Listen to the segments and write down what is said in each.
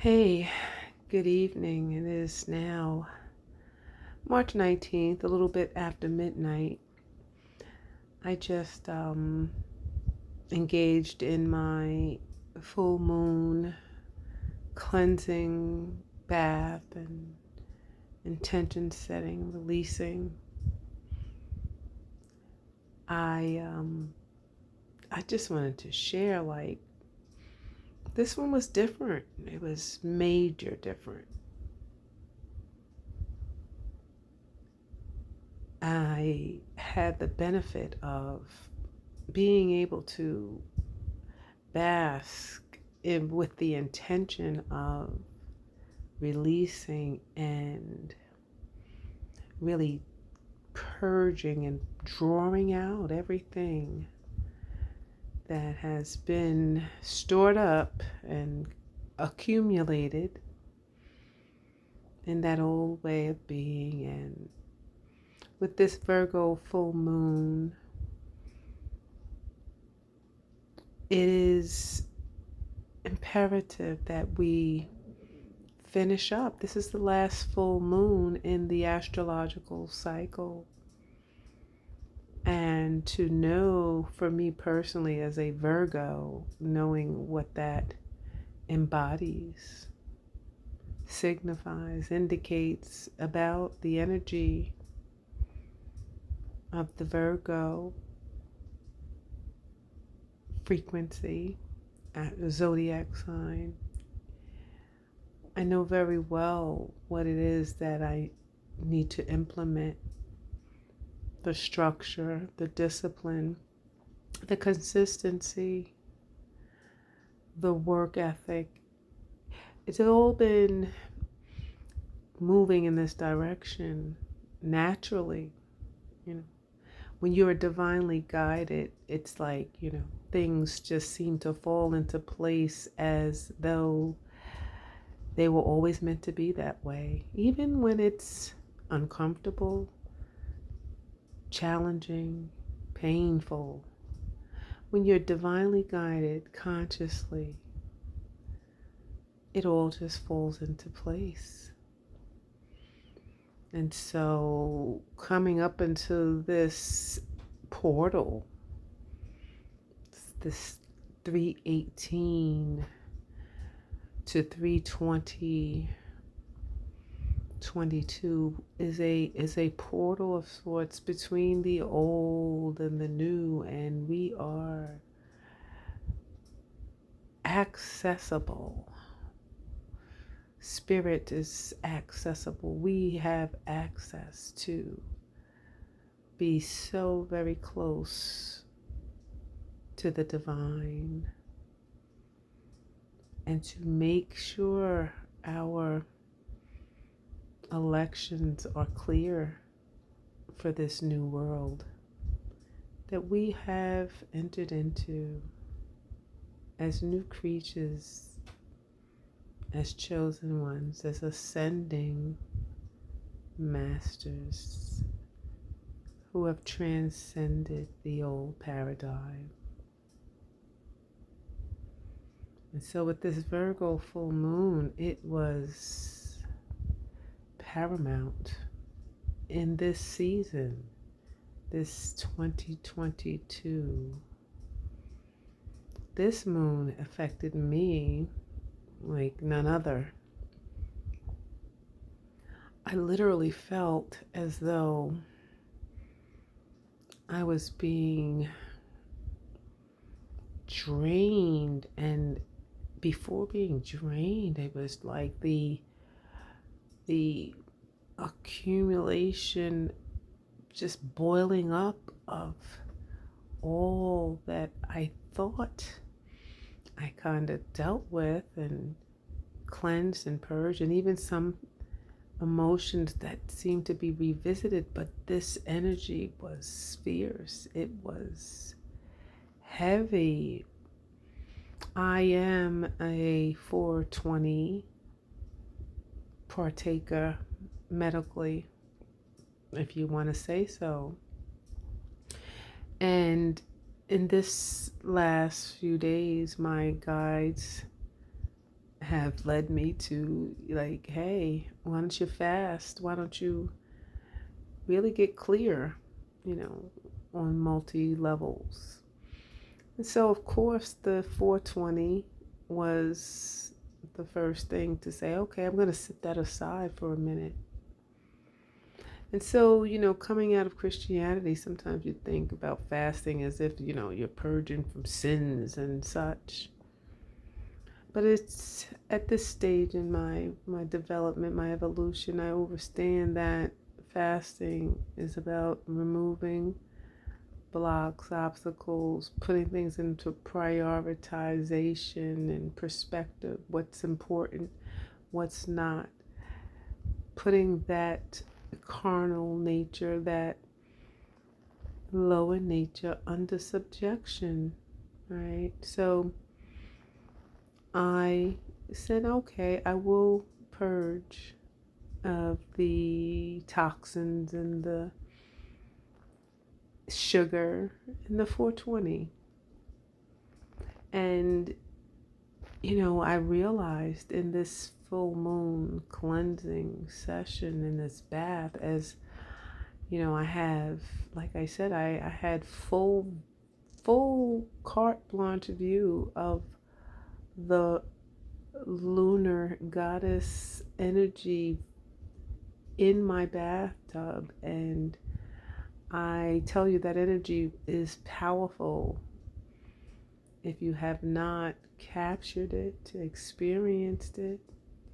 Hey, good evening. It is now March 19th, a little bit after midnight. I just engaged in my full moon cleansing bath and intention setting, releasing. I just wanted to share, this one was different. It was major different. I had the benefit of being able to bask with the intention of releasing and really purging and drawing out everything that has been stored up and accumulated in that old way of being. And with this Virgo full moon, it is imperative that we finish up. This is the last full moon in the astrological cycle. And to know, for me personally, as a Virgo, knowing what that embodies, signifies, indicates about the energy of the Virgo frequency, zodiac sign. I know very well what it is that I need to implement: the structure, the discipline, the consistency, the work ethic. It's all been moving in this direction naturally. When you are divinely guided, it's like, things just seem to fall into place as though they were always meant to be that way, even when it's uncomfortable, challenging, painful. When you're divinely guided consciously, it all just falls into place. And so coming up into this portal, this 318 to 320:22 is a portal of sorts between the old and the new, and we are accessible. Spirit is accessible. We have access to be so very close to the divine, and to make sure our elections are clear for this new world that we have entered into as new creatures, as chosen ones, as ascending masters who have transcended the old paradigm. And so with this Virgo full moon, it was paramount in this season, this 2022. This moon affected me like none other. I literally felt as though I was being drained, and before being drained, it was like the accumulation, just boiling up of all that I thought I kind of dealt with and cleansed and purged, and even some emotions that seemed to be revisited. But this energy was fierce. It was heavy. I am a 420 partaker medically, if you want to say so. And in this last few days, my guides have led me to, like, hey, why don't you fast? Why don't you really get clear, you know, on multi levels? And so, of course, the 420 was the first thing to say, okay, I'm going to set that aside for a minute. And so, coming out of Christianity, sometimes you think about fasting as if, you're purging from sins and such. But it's at this stage in my development, my evolution, I understand that fasting is about removing blocks, obstacles, putting things into prioritization and perspective, what's important, what's not, putting that carnal nature, that lower nature under subjection, right? So I said, okay, I will purge of the toxins and the sugar and the 420. And, I realized in this full moon cleansing session in this bath, as I have, like I said, I had full carte blanche view of the lunar goddess energy in my bathtub, and I tell you that energy is powerful. If you have not captured it, experienced it,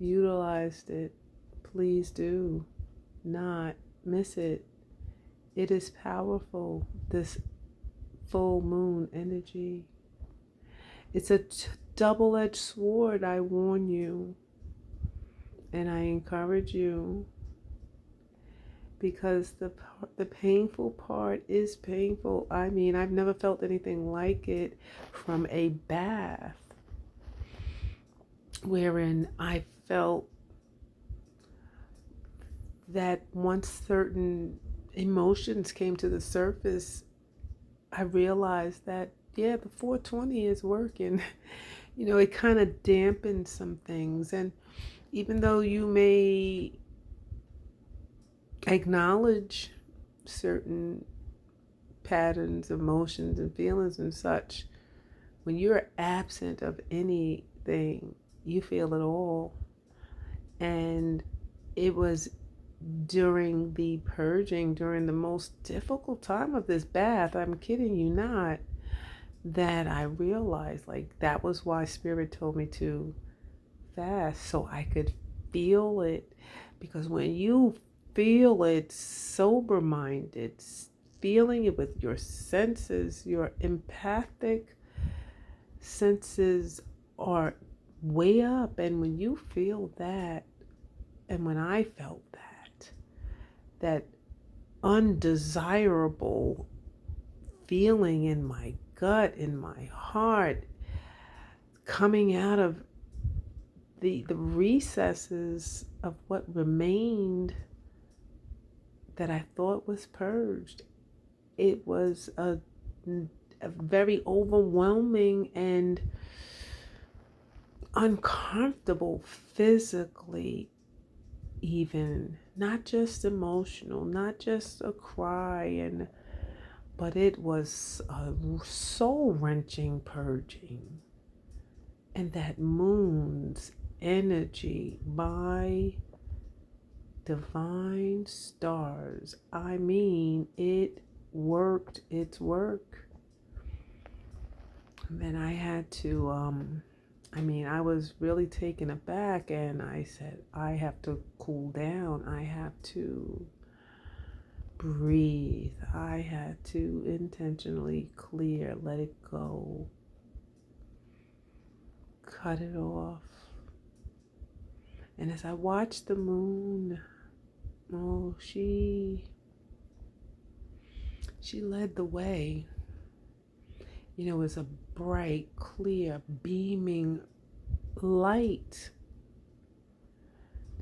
utilized it, please do not miss it. It is powerful, this full moon energy. It's a double-edged sword, I warn you. And I encourage you, because the painful part is painful. I mean, I've never felt anything like it from a bath, wherein I felt that once certain emotions came to the surface, I realized that, yeah, the 420 is working. It kind of dampens some things. And even though you may acknowledge certain patterns, emotions, and feelings and such, when you're absent of anything, you feel it all. And it was during the purging, during the most difficult time of this bath, I'm kidding you not, that I realized, like, that was why Spirit told me to fast, so I could feel it. Because when you feel it sober minded, feeling it with your senses, your empathic senses are way up. And when you feel that, and when I felt that undesirable feeling in my gut, in my heart, coming out of the recesses of what remained that I thought was purged, it was a very overwhelming and uncomfortable physically, even, not just emotional, not just a cry, but it was a soul-wrenching purging. And that moon's energy, my divine stars, I mean, it worked its work. And then I had to, I was really taken aback, and I said, I have to cool down. I have to breathe. I had to intentionally clear, let it go, cut it off. And as I watched the moon, oh, she led the way. It was a bright, clear, beaming light.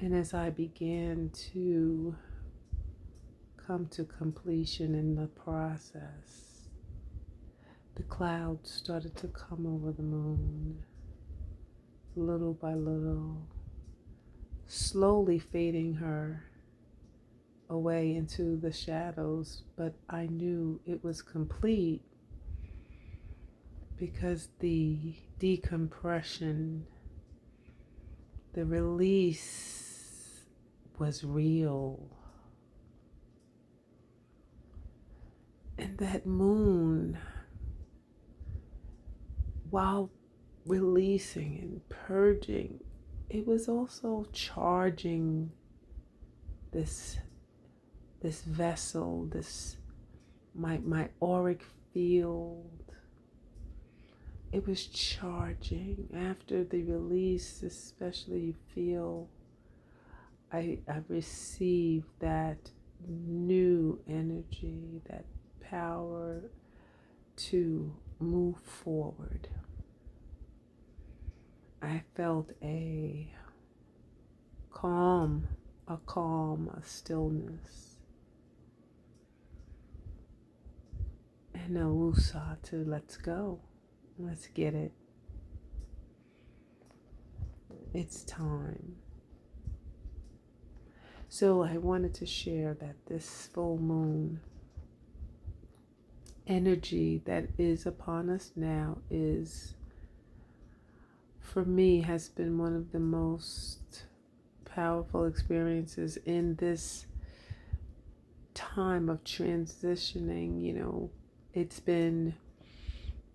And as I began to come to completion in the process, the clouds started to come over the moon. little by little, slowly fading her away into the shadows, but I knew it was complete because the decompression, the release was real. And that moon, while releasing and purging, it was also charging this vessel, my auric field. It was charging. After the release, especially, you feel I received that new energy, that power to move forward. I felt a calm, a stillness, and a wusa to let's go. Let's get it. It's time. So I wanted to share that this full moon energy that is upon us now is, for me, has been one of the most powerful experiences in this time of transitioning. It's been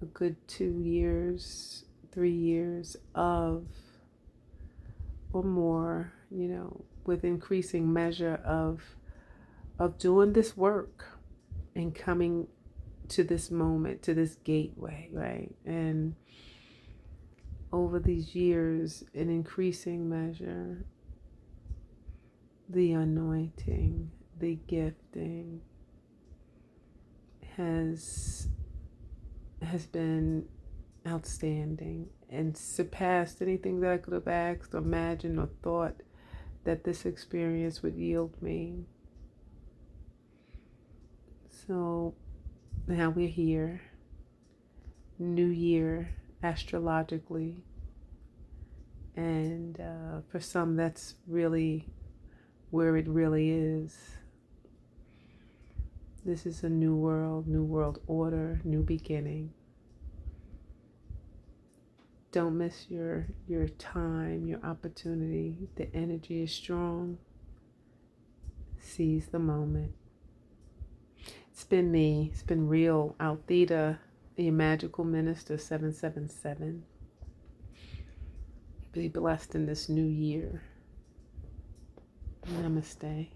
a good 2 years, 3 years of, or more, with increasing measure of doing this work and coming to this moment, to this gateway, right? And over these years, in increasing measure, the anointing, the gifting has been outstanding and surpassed anything that I could have asked or imagined or thought that this experience would yield me. So now we're here, new year astrologically, and for some that's really where it really is. This is a new world order, new beginning. Don't miss your time, your opportunity. The energy is strong. Seize the moment. It's been me. It's been real. Altheta, the magical minister 777. Be blessed in this new year. Namaste.